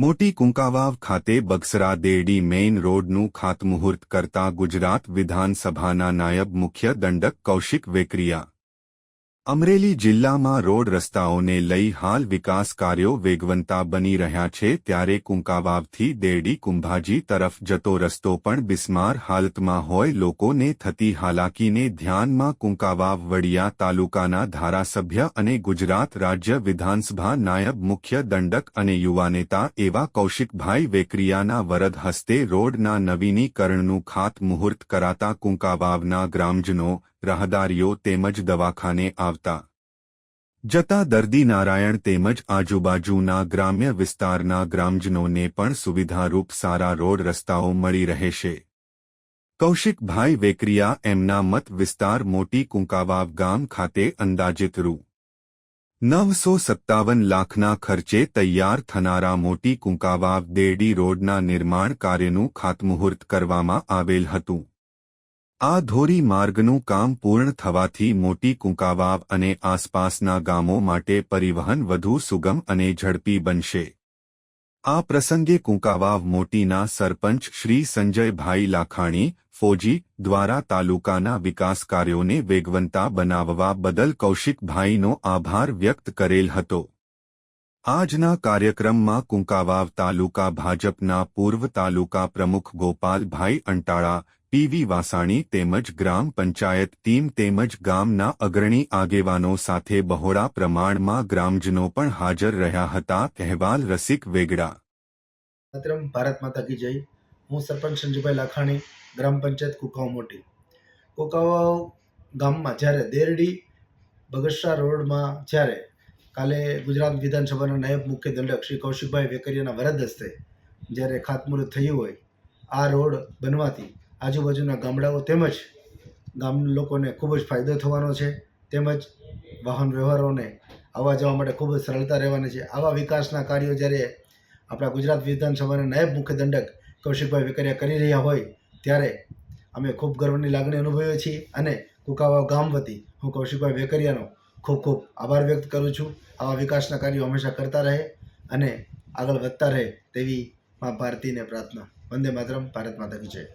મોટી કુંકાવાવ ખાતે બગસરા દેરડી મેઇન રોડનું ખાતમુહૂર્ત કરતા ગુજરાત વિધાનસભાના નાયબ મુખ્ય દંડક કૌશિક વેકરિયા। અમરેલી જિલ્લામાં રોડ રસ્તાઓને લઈ હાલ વિકાસ કાર્યો વેગવંતા બની રહ્યા છે, ત્યારે કુંકાવાવથી દેરડી કુંભાજી તરફ જતો રસ્તો પણ બિસ્માર હાલતમાં હોય લોકોને થતી હાલાકીને ધ્યાનમાં કુંકાવાવ વડિયા તાલુકાના ધારાસભ્ય અને ગુજરાત રાજ્ય વિધાનસભા નાયબ મુખ્ય દંડક અને યુવા નેતા એવા કૌશિકભાઈ વેકરિયાના વરદ હસ્તે રોડના નવીનીકરણનું ખાતમુહૂર્ત કરાતા કુંકાવાવના ગ્રામજનો, રાહદારીઓ તેમજ દવાખાને આવતા જતા દર્દી નારાયણ તેમજ આજુબાજુના ગ્રામ્ય વિસ્તારના ગ્રામજનોને પણ સુવિધારૂપ સારા રોડ રસ્તાઓ મળી રહેશે। કૌશિકભાઈ વેકરિયા એમના મત વિસ્તાર મોટી કુંકાવાવ ગામ ખાતે અંદાજિત રૂ ₹957 લાખના ખર્ચે તૈયાર થનારા મોટી કુંકાવાવ દેરડી રોડના નિર્માણ કાર્યનું ખાતમુહૂર્ત કરવામાં આવેલ હતું। આ ધોરી માર્ગનું કામ પૂર્ણ થવાથી મોટી કુંકાવાવ અને આસપાસના ગામો માટે પરિવહન વધુ સુગમ અને ઝડપી બનશે। આ પ્રસંગે કુંકાવાવ મોટીના સરપંચ શ્રી સંજયભાઈ લાખાણી ફોજી દ્વારા તાલુકાના વિકાસ કાર્યોને વેગવંતા બનાવવા બદલ કૌશિકભાઈનો આભાર વ્યક્ત કરેલ હતો। આજના કાર્યક્રમમાં કુંકાવાવ તાલુકા ભાજપના પૂર્વ તાલુકા પ્રમુખ ગોપાલભાઈ અંટાળા, પીવી વાસાણી તેમજ ગ્રામ પંચાયત ટીમ તેમજ ગામના અગ્રણી આગેવાનો સાથે બહોળા પ્રમાણમાં ગ્રામજનો પણ હાજર રહ્યા હતા। અહેવાલ રસિક વેગડા। ભારત માતા કી જય। હું સરપંચ સંજયભાઈ લાખાણી, ગ્રામ પંચાયત કુંકાવ મોટી। કુંકાવાવ ગામમાં જ્યારે દેરડી બગસરા રોડમાં જ્યારે કાલે ગુજરાત વિધાનસભાના નાયબ મુખ્ય દંડક શ્રી કૌશિકભાઈ વેકરિયાના વરદ હસ્તે જ્યારે ખાતમુહૂર્ત થયું હોય, આ રોડ બનવાથી આજુબાજુના ગામડાઓ તેમજ ગામના લોકોને ખૂબ જ ફાયદો થવાનો છે, તેમજ વાહન વ્યવહારોને આવવા જવા માટે ખૂબ જ સરળતા રહેવાની છે। આવા વિકાસના કાર્યો જ્યારે આપણા ગુજરાત વિધાનસભાના નાયબ મુખ્ય દંડક કૌશિકભાઈ વેકરિયા કરી રહ્યા હોય ત્યારે અમે ખૂબ ગર્વની લાગણી અનુભવીએ છીએ અને કુંકાવાવ ગામ વતી હું કૌશિકભાઈ વેકરિયાનો ખૂબ ખૂબ આભાર વ્યક્ત કરું છું। આવા વિકાસના કાર્યો હંમેશા કરતા રહે અને આગળ વધતા રહે તેવી મા ભારતીને પ્રાર્થના। વંદે માતરમ। ભારત માતા કી જય।